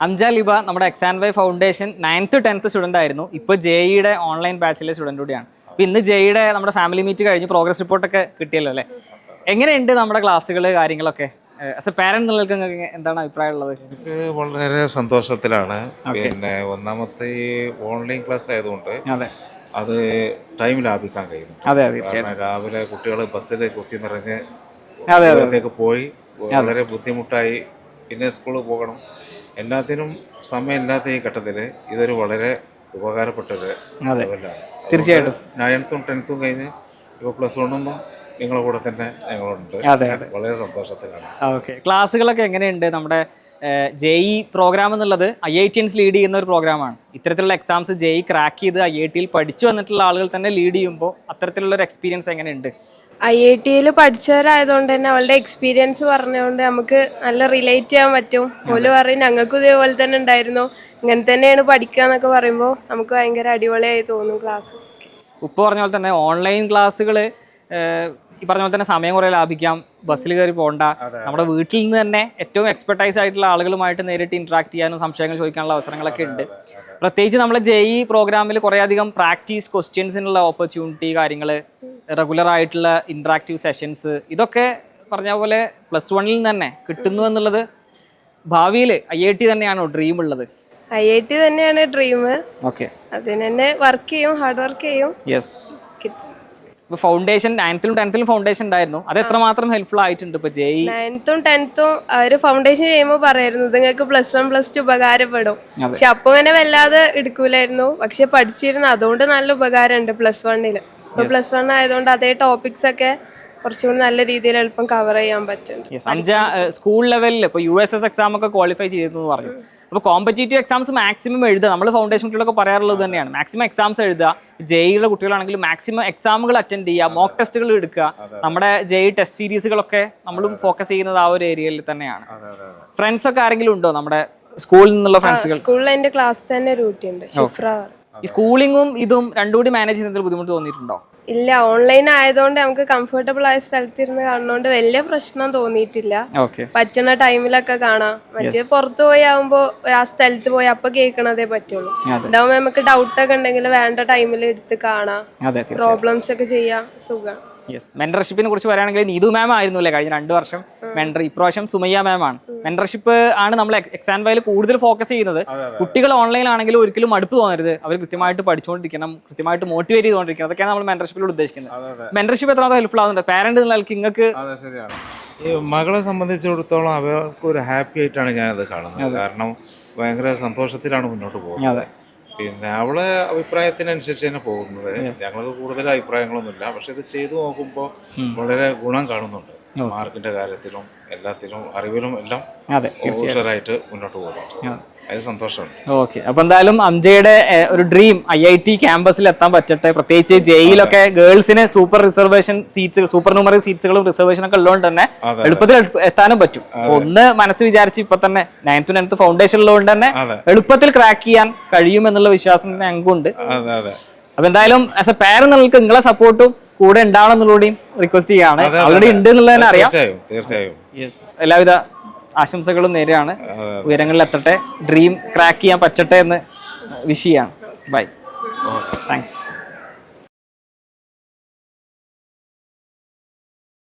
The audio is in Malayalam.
അംജാലിബ നമ്മുടെ എക്സാൻവൈ ഫൗണ്ടേഷൻ 9th 10th സ്റ്റുഡൻ്റ് ആയിരുന്നു. ഇപ്പോൾ ജെഇയുടെ ഓൺലൈൻ ബാച്ചിലെ സ്റ്റുഡൻ്റ് കൂടിയാണ്. അപ്പോൾ ഇന്ന് ജെഇയുടെ നമ്മുടെ ഫാമിലി മീറ്റ് കഴിഞ്ഞ് പ്രോഗ്രസ് റിപ്പോർട്ടൊക്കെ കിട്ടിയല്ലോ അല്ലേ? എങ്ങനെയുണ്ട് നമ്മുടെ ക്ലാസ്സുകൾ കാര്യങ്ങളൊക്കെ? ആസ് എ പാരന്റ് നിങ്ങൾക്ക് എന്താണ് അഭിപ്രായം ഉള്ളത്? എനിക്ക് വളരെ സന്തോഷത്തിലാണ്. പിന്നെ ഒന്നാമത്തെ ഈ ഓൺലൈൻ ക്ലാസ് ആയതുകൊണ്ട് അത് ടൈം ലാഭിക്കാൻ കഴിയും. കാരണം രാവിലെ കുട്ടികൾ ബസ്സിൽ കുത്തി നിറഞ്ഞ് അവിടത്തേക്ക് പോയി വളരെ ബുദ്ധിമുട്ടായി, പിന്നെ സ്കൂളിൽ പോകണം, എല്ലാത്തിനും സമയമില്ലാത്ത ഈ ഘട്ടത്തിൽ ഇതൊരു വളരെ ഉപകാരപ്പെട്ടൊരു ലെവലാണ്. തീർച്ചയായിട്ടും 9th 10th കഴിഞ്ഞ് ഇപ്പോൾ +1 നിങ്ങളുടെ കൂടെ തന്നെ ഞങ്ങളുണ്ട്. വളരെ സന്തോഷത്തിലാണ്. ഓക്കെ, ക്ലാസ്സുകളൊക്കെ എങ്ങനെയുണ്ട്? നമ്മുടെ ജെഇ പ്രോഗ്രാം എന്നുള്ളത് IITians ലീഡ് ചെയ്യുന്ന ഒരു പ്രോഗ്രാമാണ്. ഇത്തരത്തിലുള്ള എക്സാംസ് ജെഇ ക്രാക്ക് ചെയ്ത് IITയിൽ പഠിച്ചു വന്നിട്ടുള്ള ആളുകൾ തന്നെ ലീഡ് ചെയ്യുമ്പോൾ അത്തരത്തിലുള്ളൊരു എക്സ്പീരിയൻസ് എങ്ങനെയുണ്ട്? IITയിൽ പഠിച്ചവരായതുകൊണ്ട് തന്നെ അവളുടെ എക്സ്പീരിയൻസ് പറഞ്ഞുകൊണ്ട് നമുക്ക് നല്ല റിലേറ്റ് ചെയ്യാൻ പറ്റും. ഓല് പറയും ഞങ്ങൾക്കും ഇതേപോലെ തന്നെ ഉണ്ടായിരുന്നു, ഇങ്ങനെ തന്നെയാണ് പഠിക്കുക എന്നൊക്കെ പറയുമ്പോൾ നമുക്ക് ഭയങ്കര അടിപൊളിയായി തോന്നും ക്ലാസ്സസ്. ഇപ്പോൾ പറഞ്ഞ പോലെ തന്നെ ഓൺലൈൻ ക്ലാസ്സുകൾ ഈ പറഞ്ഞ പോലെ തന്നെ സമയം കുറേ ലാഭിക്കാം, ബസ്സിൽ കയറി പോകണ്ട, നമ്മുടെ വീട്ടിൽ നിന്ന് തന്നെ ഏറ്റവും എക്സ്പെർട്ടൈസ് ആയിട്ടുള്ള ആളുകളുമായിട്ട് നേരിട്ട് ഇൻട്രാക്ട് ചെയ്യാനും സംശയങ്ങൾ ചോദിക്കാനുള്ള അവസരങ്ങളൊക്കെ ഉണ്ട്. പ്രത്യേകിച്ച് നമ്മളെ ജെഇ പ്രോഗ്രാമിൽ കുറേയധികം പ്രാക്ടീസ് ക്വസ്റ്റ്യൻസിനുള്ള ഓപ്പർച്യൂണിറ്റി, കാര്യങ്ങൾ, റെഗുലർ ആയിട്ടുള്ള ഇൻട്രാക്റ്റീവ് സെഷൻസ്, ഇതൊക്കെ പറഞ്ഞ പോലെ +1 തന്നെ കിട്ടുന്നു എന്നുള്ളത് ഭാവിയിൽ IIT തന്നെയാണോ ഡ്രീം ഉള്ളത്? IIT തന്നെയാണ് ഡ്രീം. ഓക്കെ, അതിന് തന്നെ വർക്ക് ചെയ്യും, ഹാർഡ് വർക്ക് ചെയ്യും. യെസ്. ഇപ്പോൾ ഫൗണ്ടേഷൻ 9th 10th ഫൗണ്ടേഷൻ ഉണ്ടായിരുന്നു, അത് എത്രമാത്രം ഹെൽപ്ഫുൾ ആയിട്ടുണ്ട്? ഇപ്പോൾ ജെഇ 9th 10th അവർ ഫൗണ്ടേഷൻ ചെയ്യുമ്പോൾ പറയായിരുന്നു നിങ്ങൾക്ക് +1 +2 ഉപകാരപ്പെടും, പക്ഷെ അപ്പൊ അങ്ങനെ വല്ലാതെ എടുക്കൂലായിരുന്നു. പക്ഷെ പഠിച്ചിരുന്നു, അതുകൊണ്ട് നല്ല ഉപകാരമുണ്ട് +1. ഇപ്പൊ +1 ആയതുകൊണ്ട് അതേ ടോപ്പിക്സ് ഒക്കെ കുറച്ചുകൂടി നല്ല രീതിയിൽ എളുപ്പം കവർ ചെയ്യാൻ പറ്റും. സ്കൂൾ ലെവലിൽ ഇപ്പോൾ USS എക്സാം ഒക്കെ ക്വാളിഫൈ ചെയ്തെന്ന് പറഞ്ഞു. അപ്പോൾ കോമ്പറ്റേറ്റീവ് എക്സാംസ് മാക്സിമം എഴുതുക. നമ്മൾ ഫൗണ്ടേഷൻ കുട്ടികളൊക്കെ പറയാറുള്ളത് തന്നെയാണ്, മാക്സിമം എക്സാംസ് എഴുതുക. ജെഇയുടെ കുട്ടികളാണെങ്കിലും മാക്സിമം എക്സാമുകൾ അറ്റൻഡ് ചെയ്യുക, മോക്ക് ടെസ്റ്റുകൾ എടുക്കുക. നമ്മുടെ ജെഇ ടെസ്റ്റ് സീരീസുകളൊക്കെ നമ്മളും ഫോക്കസ് ചെയ്യുന്നത് ആ ഒരു ഏരിയയിൽ തന്നെയാണ്. ഫ്രണ്ട്സ് ഒക്കെ ആരെങ്കിലും ഉണ്ടോ നമ്മുടെ സ്കൂളിൽ നിന്നുള്ള ഫ്രണ്ട്സുകൾ? സ്കൂളിൽ എൻ്റെ ക്ലാസ് തന്നെ ഒരു കുട്ടിയുണ്ട്, ഷിഫ്ര. ഈ സ്കൂളിങ്ങും ഇതും രണ്ടുകൂടി മാനേജ് ചെയ്യുന്നതിൽ ബുദ്ധിമുട്ട് തോന്നിയിട്ടുണ്ടോ? ഇല്ല, ഓൺലൈൻ ആയതുകൊണ്ട് നമുക്ക് കംഫർട്ടബിൾ ആയ സ്ഥലത്തിരുന്ന് കാണുന്നോണ്ട് വലിയ പ്രശ്നം തോന്നിയിട്ടില്ല. പറ്റുന്ന ടൈമിലൊക്കെ കാണാം. മറ്റേ പുറത്തു പോയി ആവുമ്പോ ആ സ്ഥലത്ത് പോയി അപ്പൊ കേൾക്കണതേ പറ്റുള്ളൂ. ഇതാവുമ്പോ നമുക്ക് ഡൗട്ടൊക്കെ ഉണ്ടെങ്കിൽ വേണ്ട ടൈമിൽ എടുത്ത് കാണാം, പ്രോബ്ലംസ് ഒക്കെ ചെയ്യാം, സുഖം. മെന്റർഷിപ്പിനെ കുറിച്ച് പറയുകയാണെങ്കിൽ നീതു മാം ആയിരുന്നു അല്ലേ കഴിഞ്ഞ 2 വർഷം മെന്റർ? ഇപ്രാവശ്യം സുമയ്യ മാം ആണ്. മെന്റർഷിപ്പ് ആണ് നമ്മൾ എക്സാൻവൈയിൽ കൂടുതൽ ഫോക്കസ് ചെയ്യുന്നത്. കുട്ടികൾ ഓൺലൈൻ ആണെങ്കിലും ഒരിക്കലും മടുപ്പ് തോന്നരുത്, അവർ കൃത്യമായിട്ട് പഠിച്ചുകൊണ്ടിരിക്കണം, കൃത്യമായിട്ട് മോട്ടിവേറ്റ് ചെയ്തുകൊണ്ടിരിക്കണം. അതൊക്കെയാണ് നമ്മൾ മെന്റർഷിപ്പിലൂടെ ഉദ്ദേശിക്കുന്നത്. മെന്റർഷിപ്പ് എത്രമാത്രം ഹെൽപ്ഫുൾ ആവുന്നുണ്ട് പാരന്റ് എന്ന നിലയ്ക്ക് നിങ്ങൾക്ക്? ഈ മകളെ സംബന്ധിച്ചിടത്തോളം അവർക്ക് ഒരു ഹാപ്പി ആയിട്ടാണ് ഞാനത് കാണുന്നത്. കാരണം ഭയങ്കര സന്തോഷത്തിലാണ് മുന്നോട്ട് പോകുന്നത്. പിന്നെ അവളെ അഭിപ്രായത്തിനനുസരിച്ച് തന്നെ പോകുന്നത്. ഞങ്ങൾക്ക് കൂടുതൽ അഭിപ്രായങ്ങളൊന്നുമില്ല, പക്ഷെ ഇത് ചെയ്തു നോക്കുമ്പോൾ വളരെ ഗുണം കാണുന്നുണ്ട്. മാർക്കിന്റെ കാര്യത്തിലും എല്ലാത്തിലും അറിവിലും എല്ലാം ഓഫീസറായിട്ട് മുന്നോട്ട് പോകുന്നുണ്ട്. അത് സന്തോഷമുണ്ട്. ഓക്കെ, അപ്പൊ എന്തായാലും അംജയുടെ ഒരു ഡ്രീം IIT ക്യാമ്പസിൽ എത്താൻ പറ്റട്ടെ. പ്രത്യേകിച്ച് ജെഇയിലൊക്കെ ഗേൾസിന് super reservation seats, supernumerary സീറ്റ്സുകളും റിസർവേഷൻ ഒക്കെ ഉള്ളതുകൊണ്ട് തന്നെ എളുപ്പത്തിൽ എത്താനും പറ്റും. ഒന്ന് മനസ്സ് വിചാരിച്ച് ഇപ്പൊ തന്നെ 9th 10th ഫൗണ്ടേഷൻ ഉള്ളതുകൊണ്ട് തന്നെ എളുപ്പത്തിൽ ക്രാക്ക് ചെയ്യാൻ കഴിയും എന്നുള്ള വിശ്വാസം ഞങ്ങൾക്കുണ്ട്. അപ്പൊ എന്തായാലും ആസ് എ പാരന്റ് നിങ്ങൾക്ക് നിങ്ങളെ സപ്പോർട്ടും കൂടെ ഉണ്ടാവണം എന്നുള്ളൂടെയും റിക്വസ്റ്റ് ചെയ്യാണ്. ഓൾറെഡി ഉണ്ട് എന്നുള്ളത് തന്നെ അറിയാം. തീർച്ചയായും. എല്ലാവിധ ആശംസകളും നേരെയാണ്. ഉയരങ്ങളിൽ എത്തട്ടെ, ഡ്രീം ക്രാക്ക് ചെയ്യാൻ പറ്റട്ടെ എന്ന് വിഷ് ചെയ്യാണ്. Bye, thanks.